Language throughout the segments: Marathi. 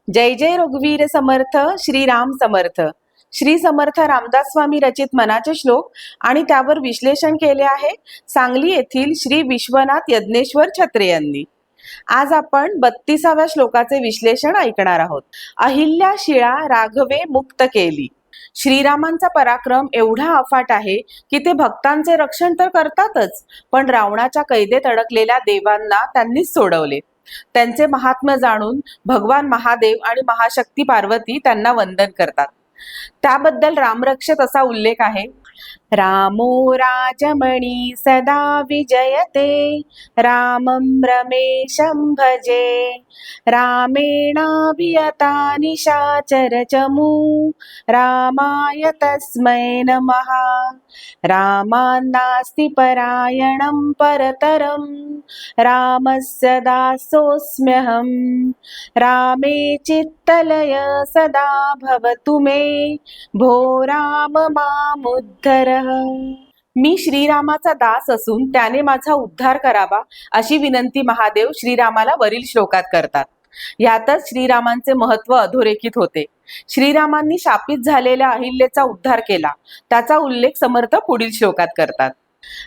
जय जय रघुवीर समर्थ श्रीराम समर्थ. श्री समर्थ रामदास स्वामी रचित मनाचे श्लोक आणि त्यावर विश्लेषण केले आहे सांगली येथील श्री विश्वनाथ यज्ञेश्वर छत्रे यांनी. आज आपण 32व्या श्लोकाचे विश्लेषण ऐकणार आहोत. अहिल्या शिळा राघवे मुक्त केली. श्रीरामांचा पराक्रम एवढा अफाट आहे की ते भक्तांचे रक्षण तर करतातच, पण रावणाच्या कैदेत अडकलेल्या देवांना त्यांनीच सोडवले. त्यांचे महात्म्य जाणून भगवान महादेव आणि महाशक्ती पार्वती त्यांना वंदन करतात. त्याबद्दल रामरक्षेत असा उल्लेख आहे, रामो राजमणी सदा विजयते, रामं रमेशं भजे, रामेणाभियता निशाचर चमू, रामाय तस्मै नमः. रामान्नास्ति परायणं परतरं, रामस्य दासोऽस्म्यहं, रामे चित्तलय सदा भवतु मे, भो राम मामुद्धर. मी श्रीरामाचा दास असून त्याने माझा उद्धार करावा अशी विनंती महादेव श्रीरामाला वरील श्लोकात करतात. यातच श्रीरामांचे महत्व अधोरेखित होते. श्रीरामांनी शापित झालेल्या अहिल्येचा उद्धार केला, त्याचा उल्लेख समर्थ पुढील श्लोकात करतात.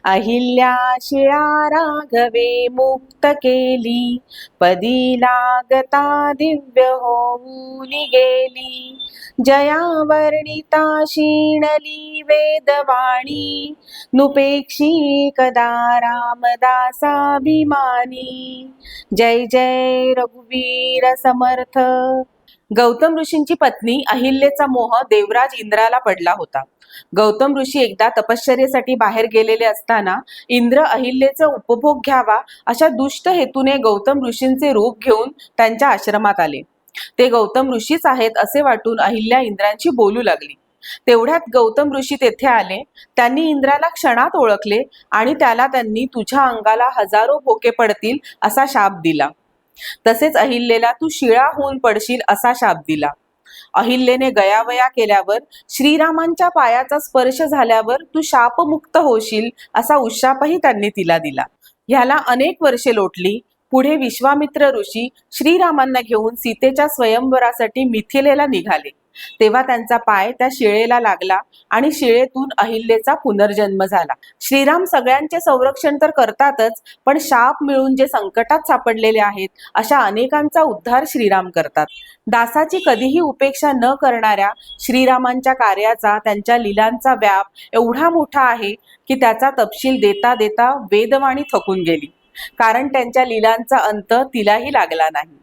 अहिल्या शिळा राघवे मुक्त केली, पदी लागता दिव्य होऊन गेली, जया वर्णिता शीणली वेदवाणी, नुपेक्षी कदा रामदासाभिमानी. जय जय रघुवीर समर्थ. गौतम ऋषींची पत्नी अहिल्येचा मोह देवराज इंद्राला पडला होता. गौतम ऋषी एकदा तपश्चर्येसाठी बाहेर गेलेले असताना इंद्र अहिल्येचा उपभोग घ्यावा अशा दुष्ट हेतूने गौतम ऋषींचे रूप घेऊन त्यांच्या आश्रमात आले. ते गौतम ऋषीच आहेत असे वाटून अहिल्या इंद्रांशी बोलू लागली. तेवढ्यात गौतम ऋषी तेथे आले. त्यांनी इंद्राला क्षणात ओळखले आणि त्याला त्यांनी तुझ्या अंगाला हजारो भोके पडतील असा शाप दिला. तसेच अहिल्येला तू शिळा होऊन पडशील असा शाप दिला. अहिल्येने गयावया केल्यावर श्रीरामांच्या पायाचा स्पर्श झाल्यावर तू शापमुक्त होशील असा उशापही त्यांनी तिला दिला. ह्याला अनेक वर्षे लोटली. पुढे विश्वामित्र ऋषी श्रीरामांना घेऊन सीतेच्या स्वयंवरासाठी मिथिलेला निघाले. तेव्हा त्यांचा पाय त्या शिळेला लागला आणि शिळेतून अहिल्येचा पुनर्जन्म झाला. श्रीराम सगळ्यांचे संरक्षण तर करतातच, पण शाप मिळून जे संकटात सापडलेले आहेत अशा अनेकांचा उद्धार श्रीराम करतात. दासाची कधीही उपेक्षा न करणाऱ्या श्रीरामांच्या कार्याचा, त्यांच्या लीलांचा व्याप एवढा मोठा आहे की त्याचा तपशील देता देता वेदवाणी थकून गेली, कारण त्यांच्या लीलांचा अंत तिलाही लागला नाही.